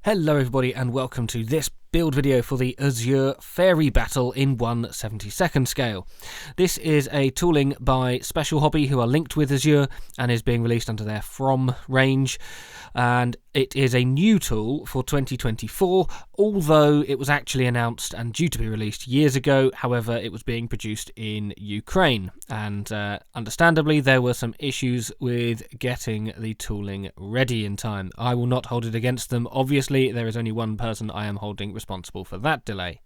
Hello everybody and welcome to this build video for the Azur Fairey Battle in 1/72 scale. This is a tooling by Special Hobby, who are linked with Azur and is being released under their Frrom range, and it is a new tool for 2024, although it was actually announced and due to be released years ago. However, it was being produced in Ukraine, and understandably there were some issues with getting the tooling ready in time. I will not hold it against them. Obviously, there is only one person I am holding responsible for that delay.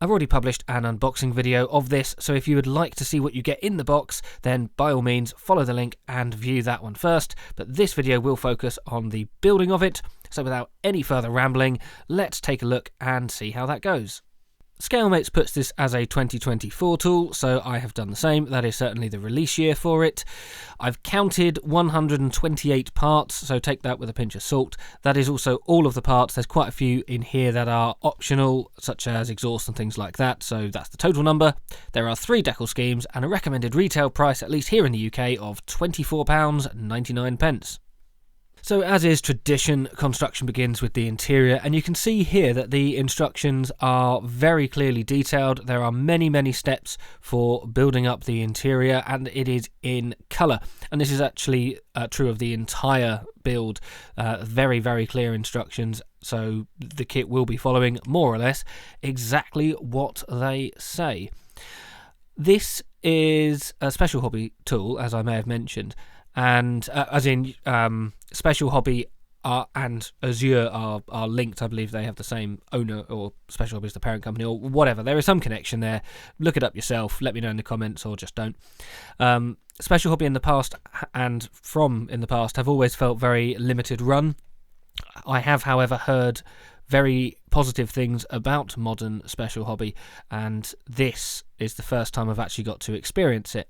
I've already published an unboxing video of this, so if you would like to see what you get in the box, then by all means follow the link and view that one first, but this video will focus on the building of it. So without any further rambling, let's take a look and see how that goes. Scalemates puts this as a 2024 tool, so I have done the same. That is certainly the release year for it. I've counted 128 parts, so take that with a pinch of salt. That is also all of the parts. There's quite a few in here that are optional, such as exhaust and things like that, so that's the total number. There are 3 decal schemes and a recommended retail price, at least here in the UK, of £24.99. So as is tradition, construction begins with the interior, and you can see here that the instructions are very clearly detailed. There are many steps for building up the interior, and it is in colour. And this is actually true of the entire build. Very clear instructions, so the kit will be following more or less exactly what they say. This is a Special Hobby tool, as I may have mentioned, and Special Hobby and Azur are linked. I believe they have the same owner, or Special Hobby is the parent company, or whatever. There is some connection there. Look it up yourself. Let me know in the comments, or just don't. Special Hobby in the past and Frrom in the past have always felt very limited run. I have, however, heard very positive things about modern Special Hobby, and this is the first time I've actually got to experience it.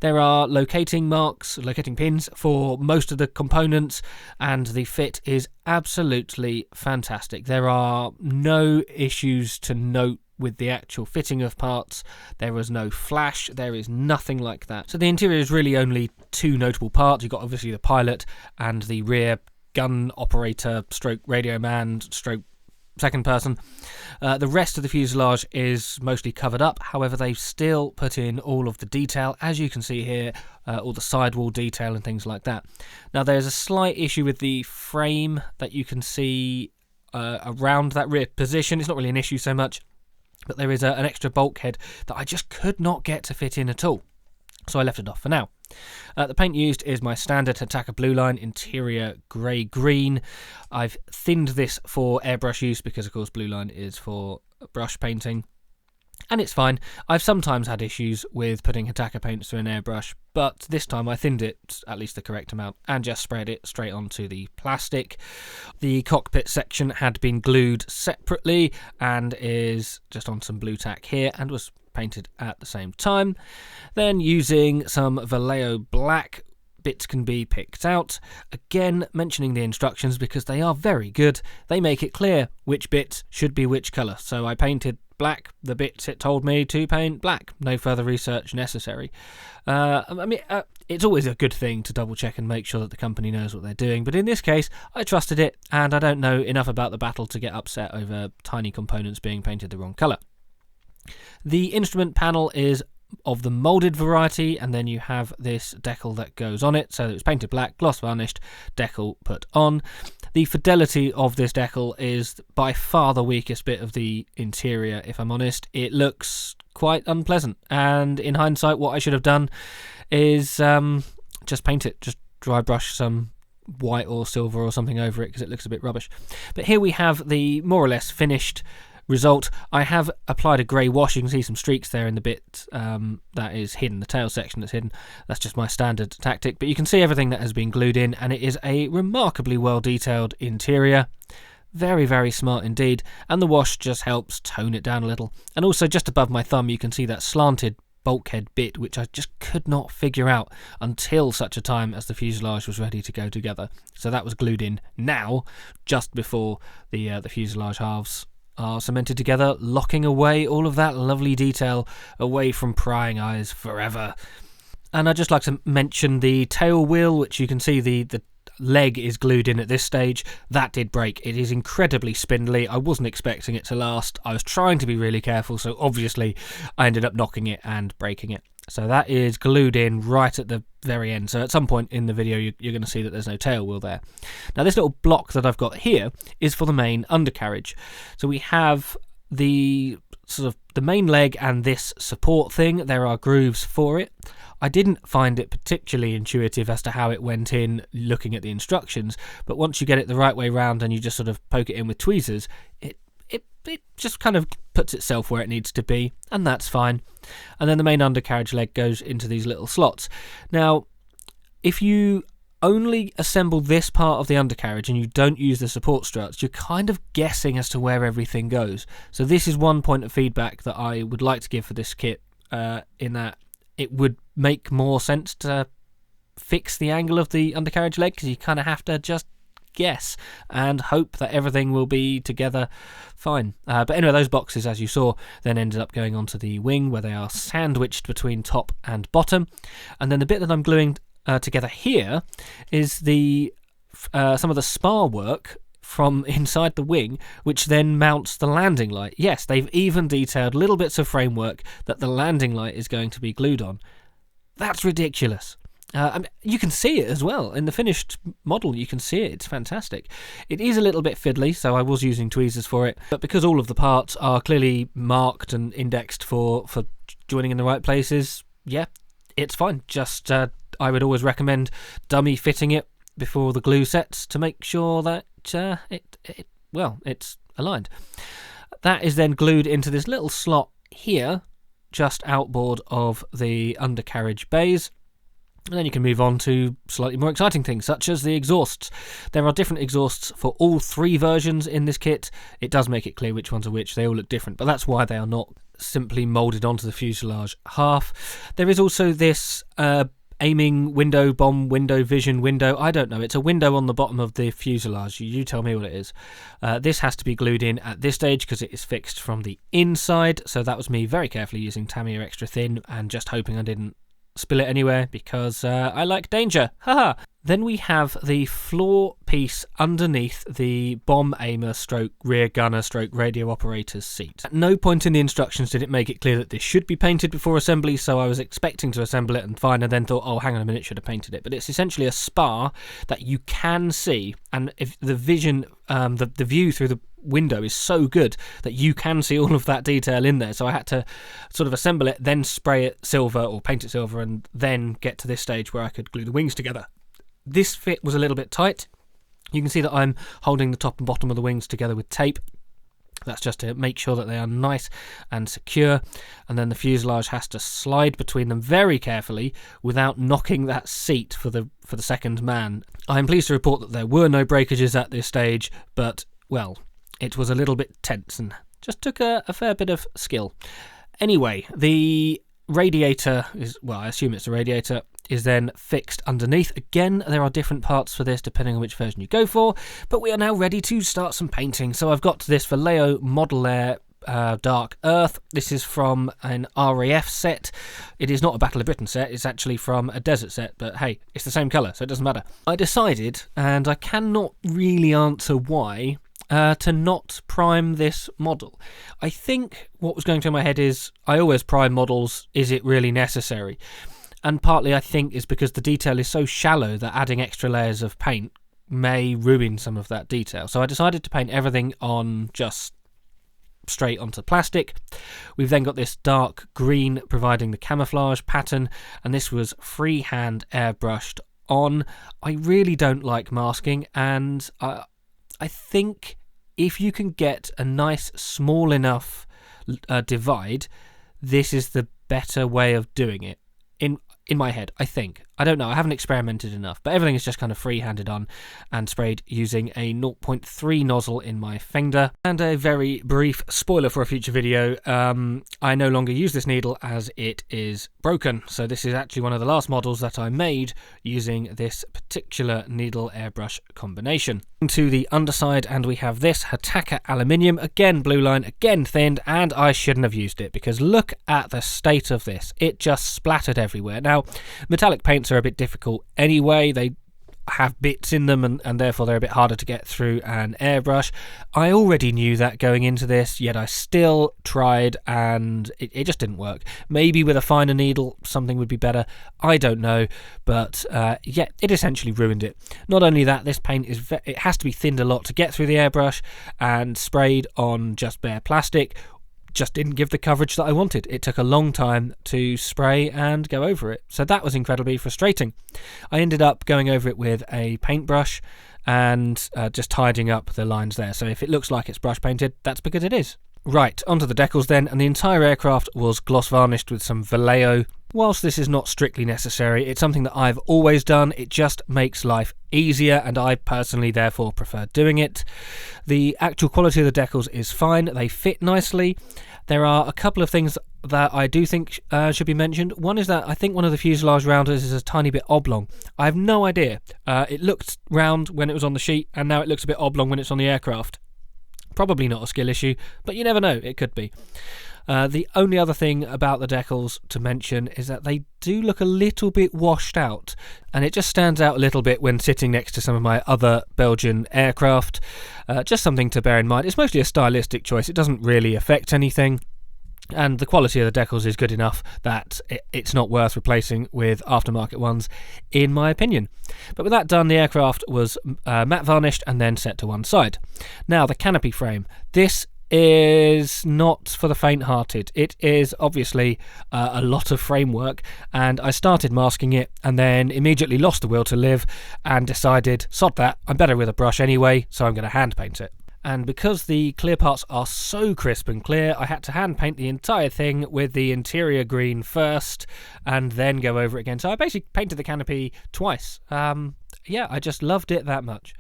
There are locating pins for most of the components, and the fit is absolutely fantastic. There are no issues to note with the actual fitting of parts. There is no flash, there is nothing like that. So the interior is really only 2 notable parts. You've got obviously the pilot and the rear gun operator stroke radio man stroke second person. The rest of the fuselage is mostly covered up. However, they've still put in all of the detail, as you can see here, all the sidewall detail and things like that. Now there's a slight issue with the frame that you can see around that rear position. It's not really an issue so much, but there is an extra bulkhead that I just could not get to fit in at all, so I left it off for now. The paint used is my standard Attacker Blue Line interior grey-green. I've thinned this for airbrush use because, of course, Blue Line is for brush painting, and it's fine. I've sometimes had issues with putting Attacker paints through an airbrush, but this time I thinned it at least the correct amount and just spread it straight onto the plastic. The cockpit section had been glued separately and is just on some blue tack here, and was painted at the same time. Then using some Vallejo black, bits can be picked out. Again, mentioning the instructions because they are very good. They make it clear which bits should be which colour. So I painted black the bits it told me to paint black. No further research necessary. It's always a good thing to double check and make sure that the company knows what they're doing, but in this case I trusted it, and I don't know enough about the battle to get upset over tiny components being painted the wrong colour. The instrument panel is of the moulded variety, and then you have this decal that goes on it. So it's painted black, gloss varnished, decal put on. The fidelity of this decal is by far the weakest bit of the interior, if I'm honest. It looks quite unpleasant, and in hindsight what I should have done is just paint it, just dry brush some white or silver or something over it, because it looks a bit rubbish. But here we have the more or less finished result. I have applied a grey wash. You can see some streaks there in the bit that is hidden, the tail section that's hidden. That's just my standard tactic, but you can see everything that has been glued in, and it is a remarkably well detailed interior. Very smart indeed, and the wash just helps tone it down a little. And also just above my thumb you can see that slanted bulkhead bit, which I just could not figure out until such a time as the fuselage was ready to go together. So that was glued in now, just before the fuselage halves are cemented together, locking away all of that lovely detail away from prying eyes forever. And I'd just like to mention the tail wheel, which you can see the leg is glued in at this stage. That did break. It is incredibly spindly. I wasn't expecting it to last. I was trying to be really careful, so obviously I ended up knocking it and breaking it. So that is glued in right at the very end. So at some point in the video, you're going to see that there's no tail wheel there. Now this little block that I've got here is for the main undercarriage. So we have the sort of the main leg and this support thing. There are grooves for it. I didn't find it particularly intuitive as to how it went in looking at the instructions, but once you get it the right way round and you just sort of poke it in with tweezers, it just kind of puts itself where it needs to be, and that's fine. And then the main undercarriage leg goes into these little slots. Now, if you only assemble this part of the undercarriage and you don't use the support struts, you're kind of guessing as to where everything goes. So this is one point of feedback that I would like to give for this kit, in that it would make more sense to fix the angle of the undercarriage leg, because you kind of have to just guess and hope that everything will be together fine. But anyway, those boxes, as you saw, then ended up going onto the wing where they are sandwiched between top and bottom. And then the bit that I'm gluing together here is the some of the spar work from inside the wing, which then mounts the landing light. Yes, they've even detailed little bits of framework that the landing light is going to be glued on. That's ridiculous. I mean, you can see it as well in the finished model. You can see it. It's fantastic. It is a little bit fiddly, so I was using tweezers for it, but because all of the parts are clearly marked and indexed for joining in the right places, yeah, it's fine. Just I would always recommend dummy fitting it before the glue sets to make sure that it's aligned. That is then glued into this little slot here, just outboard of the undercarriage bays. And then you can move on to slightly more exciting things, such as the exhausts. There are different exhausts for all three versions in this kit. It does make it clear which ones are which. They all look different, but that's why they are not simply moulded onto the fuselage half. There is also this aiming window, bomb window, vision window. I don't know. It's a window on the bottom of the fuselage. You tell me what it is. This has to be glued in at this stage because it is fixed from the inside. So that was me very carefully using Tamiya extra thin and just hoping I didn't spill it anywhere because I like danger. Haha. Then we have the floor piece underneath the bomb aimer stroke rear gunner stroke radio operator's seat. At no point in the instructions did it make it clear that this should be painted before assembly, so I was expecting to assemble it and fine, and then thought, oh, hang on a minute, should have painted it. But it's essentially a spar that you can see, and if the vision, the view through the window is so good that you can see all of that detail in there. So I had to sort of assemble it, then spray it silver or paint it silver, and then get to this stage where I could glue the wings together. This fit was a little bit tight. You can see that I'm holding the top and bottom of the wings together with tape. That's just to make sure that they are nice and secure, and then the fuselage has to slide between them very carefully without knocking that seat for the second man. I'm pleased to report that there were no breakages at this stage, but, well, it was a little bit tense and just took a fair bit of skill. Anyway, the radiator is, well, I assume it's a radiator, is then fixed underneath. Again, there are different parts for this depending on which version you go for, but we are now ready to start some painting. So I've got this Vallejo Model Air Dark Earth. This is from an RAF set. It is not a Battle of Britain set, it's actually from a desert set, but hey, it's the same colour, so it doesn't matter. I decided, and I cannot really answer why, to not prime this model. I think what was going through my head is, I always prime models, is it really necessary? And partly I think is because the detail is so shallow that adding extra layers of paint may ruin some of that detail. So I decided to paint everything on just straight onto plastic. We've then got this dark green providing the camouflage pattern, and this was freehand airbrushed on. I really don't like masking, and I think if you can get a nice small enough divide, this is the better way of doing it. In my head, I think. I don't know, I haven't experimented enough, but everything is just kind of free-handed on and sprayed using a 0.3 nozzle in my finger. And a very brief spoiler for a future video, I no longer use this needle as it is broken. So this is actually one of the last models that I made using this particular needle airbrush combination. To the underside, and we have this Hataka aluminium, again blue line, again thinned, and I shouldn't have used it because look at the state of this. It just splattered everywhere. Now, metallic paints are a bit difficult anyway. have bits in them and therefore they're a bit harder to get through an airbrush. I already knew that going into this, yet I still tried and it just didn't work. Maybe with a finer needle something would be better, I don't know, but yeah, it essentially ruined it. Not only that, this paint it has to be thinned a lot to get through the airbrush, and sprayed on just bare plastic just didn't give the coverage that I wanted. It took a long time to spray and go over it, so that was incredibly frustrating. I ended up going over it with a paintbrush and just tidying up the lines there. So if it looks like it's brush painted, that's because it is. Right, onto the decals then, and the entire aircraft was gloss varnished with some Vallejo. Whilst this is not strictly necessary, it's something that I've always done. It just makes life easier, and I personally therefore prefer doing it. The actual quality of the decals is fine. They fit nicely. There are a couple of things that I do think should be mentioned. One is that I think one of the fuselage rounders is a tiny bit oblong. I have no idea. It looked round when it was on the sheet, and now it looks a bit oblong when it's on the aircraft. Probably not a skill issue, but you never know, it could be. The only other thing about the decals to mention is that they do look a little bit washed out, and it just stands out a little bit when sitting next to some of my other Belgian aircraft. Just something to bear in mind. It's mostly a stylistic choice, it doesn't really affect anything, and the quality of the decals is good enough that it's not worth replacing with aftermarket ones, in my opinion. But with that done, the aircraft was matte varnished and then set to one side. Now, the canopy frame. This is not for the faint-hearted. It is obviously a lot of framework, and I started masking it and then immediately lost the will to live and decided, sod that, I'm better with a brush anyway, so I'm going to hand paint it. And because the clear parts are so crisp and clear, I had to hand paint the entire thing with the interior green first and then go over it again. So I basically painted the canopy twice. Yeah, I just loved it that much.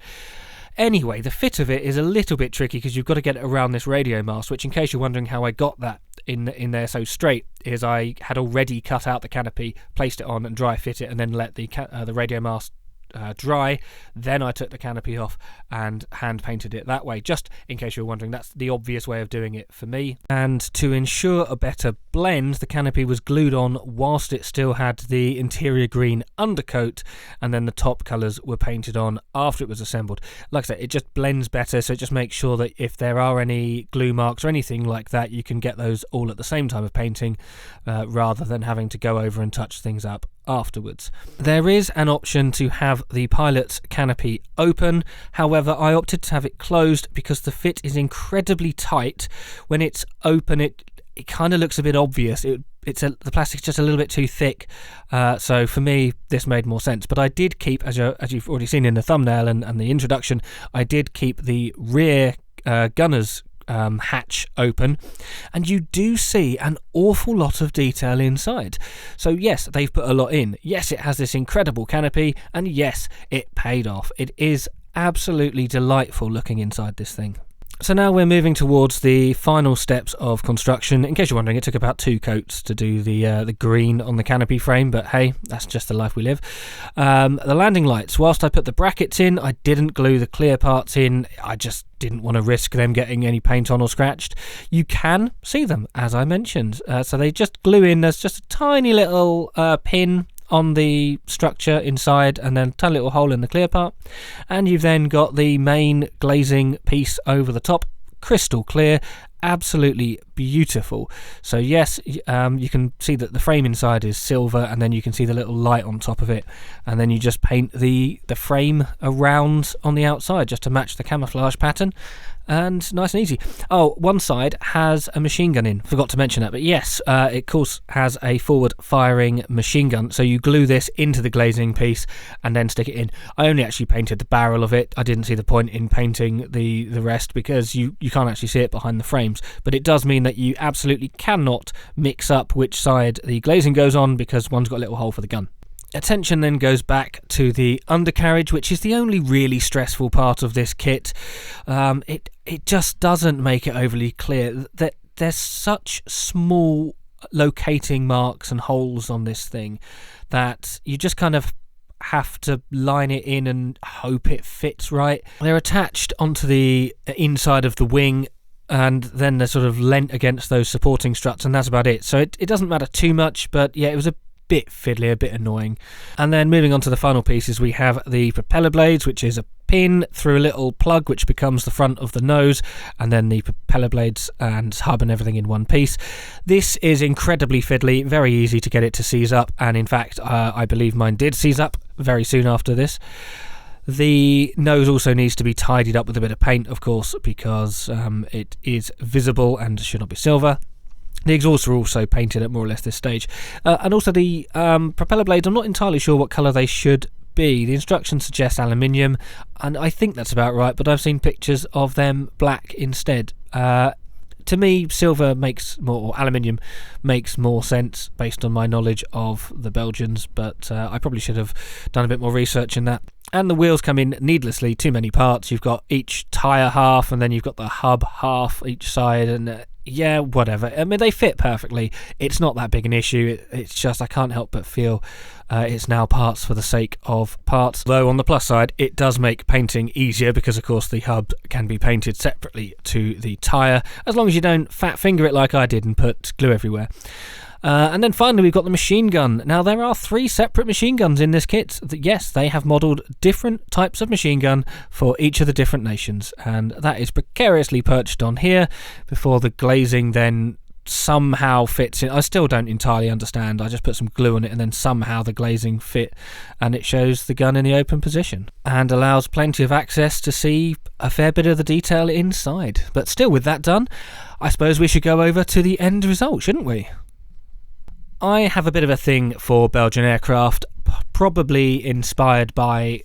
Anyway, the fit of it is a little bit tricky because you've got to get it around this radio mast, which, in case you're wondering how I got that in there so straight, is I had already cut out the canopy, placed it on and dry fit it, and then let the radio mast dry. Then I took the canopy off and hand painted it that way. Just in case you're wondering, that's the obvious way of doing it for me. And to ensure a better blend, the canopy was glued on whilst it still had the interior green undercoat, and then the top colours were painted on after it was assembled. Like I said, it just blends better, so it just makes sure that if there are any glue marks or anything like that, you can get those all at the same time of painting, rather than having to go over and touch things up afterwards. There is an option to have the pilot's canopy open, however I opted to have it closed because the fit is incredibly tight. When it's open, it kind of looks a bit obvious. The plastic's just a little bit too thick, so for me this made more sense. But I did keep, as you've already seen in the thumbnail and the introduction, I did keep the rear gunner's hatch open, and you do see an awful lot of detail inside. So yes, they've put a lot in. Yes, it has this incredible canopy, and yes, it paid off. It is absolutely delightful looking inside this thing. So now we're moving towards the final steps of construction. In case you're wondering, it took about 2 coats to do the green on the canopy frame, but hey, that's just the life we live. The landing lights, whilst I put the brackets in, I didn't glue the clear parts in. I just didn't want to risk them getting any paint on or scratched. You can see them, as I mentioned. So they just glue in. There's just a tiny little pin on the structure inside, and then a tiny little hole in the clear part, and you've then got the main glazing piece over the top, crystal clear, absolutely beautiful. So yes, you can see that the frame inside is silver, and then you can see the little light on top of it, and then you just paint the frame around on the outside just to match the camouflage pattern, and nice and easy. Oh, one side has a machine gun in, forgot to mention that, but yes, it of course has a forward firing machine gun, so you glue this into the glazing piece and then stick it in. I only actually painted the barrel of it. I didn't see the point in painting the rest because you can't actually see it behind the frames, but it does mean that you absolutely cannot mix up which side the glazing goes on because one's got a little hole for the gun. Attention then goes back to the undercarriage, which is the only really stressful part of this kit. It just doesn't make it overly clear that there's such small locating marks and holes on this thing that you just kind of have to line it in and hope it fits right. They're attached onto the inside of the wing, and then they're sort of lent against those supporting struts, and that's about it. So it doesn't matter too much, but yeah, it was a bit fiddly, a bit annoying. And then moving on to the final pieces, we have the propeller blades, which is a pin through a little plug which becomes the front of the nose, and then the propeller blades and hub and everything in one piece. This is incredibly fiddly, very easy to get it to seize up, and in fact I believe mine did seize up very soon after this. The nose also needs to be tidied up with a bit of paint, of course, because it is visible and should not be silver. The exhausts are also painted at more or less this stage. And also the propeller blades, I'm not entirely sure what colour they should be. The instructions suggest aluminium, and I think that's about right, but I've seen pictures of them black instead. To me, silver makes more, or aluminium makes more sense based on my knowledge of the Belgians, but I probably should have done a bit more research in that. And the wheels come in needlessly too many parts. You've got each tyre half, and then you've got the hub half each side, and yeah, whatever. I mean, they fit perfectly. It's not that big an issue. It's just I can't help but feel it's now parts for the sake of parts. Though on the plus side, it does make painting easier because, of course, the hub can be painted separately to the tyre, as long as you don't fat finger it like I did and put glue everywhere. And then finally we've got the machine gun. Now there are 3 separate machine guns in this kit. Yes, they have modelled different types of machine gun for each of the different nations, and that is precariously perched on here before the glazing then somehow fits in. I still don't entirely understand. I just put some glue on it and then somehow the glazing fit, and it shows the gun in the open position and allows plenty of access to see a fair bit of the detail inside. But still, with that done, I suppose we should go over to the end result, shouldn't we? I have a bit of a thing for Belgian aircraft, probably inspired by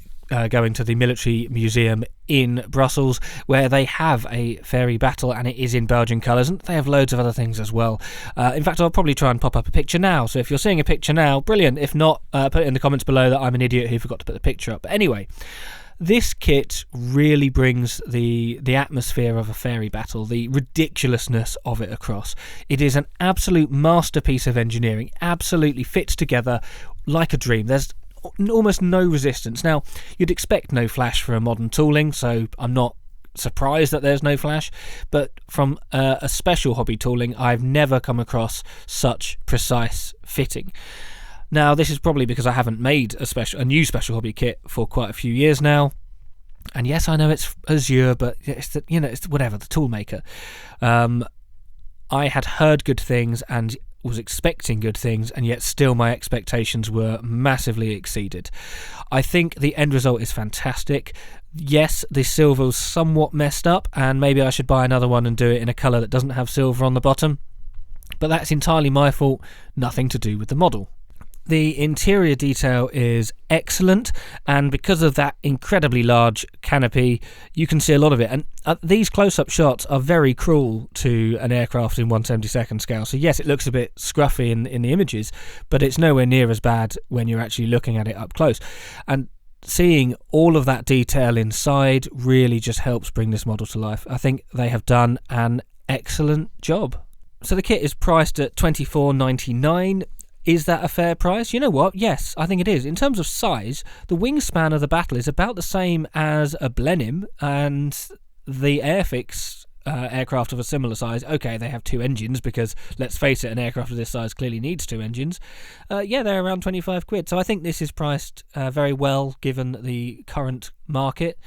going to the military museum in Brussels, where they have a Fairey Battle, and it is in Belgian colours, and they have loads of other things as well. In fact, I'll probably try and pop up a picture now, so if you're seeing a picture now, brilliant. If not, put it in the comments below that I'm an idiot who forgot to put the picture up. But anyway, this kit really brings the atmosphere of a Fairey Battle, the ridiculousness of it across. It is an absolute masterpiece of engineering, absolutely fits together like a dream. There's almost no resistance. Now, you'd expect no flash for a modern tooling, so I'm not surprised that there's no flash, but from a special hobby tooling, I've never come across such precise fitting. Now, this is probably because I haven't made a new special hobby kit for quite a few years now. And yes, I know it's Azur, but it's it's whatever, the tool maker. I had heard good things and was expecting good things, and yet still my expectations were massively exceeded. I think the end result is fantastic. Yes, the silver was somewhat messed up, and maybe I should buy another one and do it in a colour that doesn't have silver on the bottom. But that's entirely my fault, nothing to do with the model. The interior detail is excellent, and because of that incredibly large canopy, you can see a lot of it. And these close-up shots are very cruel to an aircraft in 1/72nd scale. So yes, it looks a bit scruffy in the images, but it's nowhere near as bad when you're actually looking at it up close. And seeing all of that detail inside really just helps bring this model to life. I think they have done an excellent job. So the kit is priced at $24.99. Is that a fair price? You know what? Yes, I think it is. In terms of size, the wingspan of the Battle is about the same as a Blenheim, and the Airfix aircraft of a similar size. Okay, they have 2 engines because, let's face it, an aircraft of this size clearly needs 2 engines. Yeah, they're around 25 quid. So I think this is priced very well given the current market.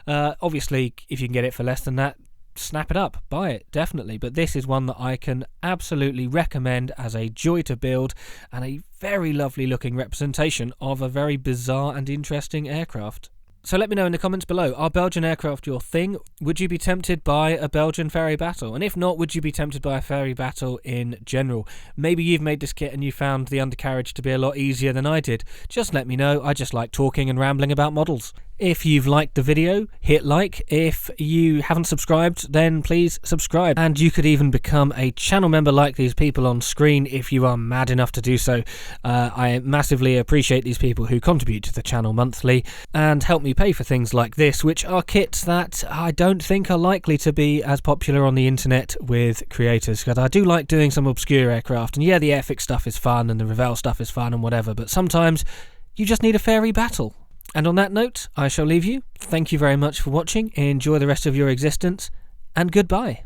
Obviously, if you can get it for less than that, snap it up, buy it, definitely. But this is one that I can absolutely recommend as a joy to build, and a very lovely looking representation of a very bizarre and interesting aircraft. So let me know in the comments below, are Belgian aircraft your thing? Would you be tempted by a Belgian Fairey Battle? And if not, would you be tempted by a Fairey Battle in general? Maybe you've made this kit and you found the undercarriage to be a lot easier than I did. Just let me know, I just like talking and rambling about models. If you've liked the video, hit like. If you haven't subscribed, then please subscribe. And you could even become a channel member like these people on screen if you are mad enough to do so. I massively appreciate these people who contribute to the channel monthly and help me pay for things like this, which are kits that I don't think are likely to be as popular on the internet with creators, because I do like doing some obscure aircraft. And yeah, the Airfix stuff is fun and the Revell stuff is fun and whatever, but sometimes you just need a Fairey Battle. And on that note, I shall leave you. Thank you very much for watching. Enjoy the rest of your existence, and goodbye.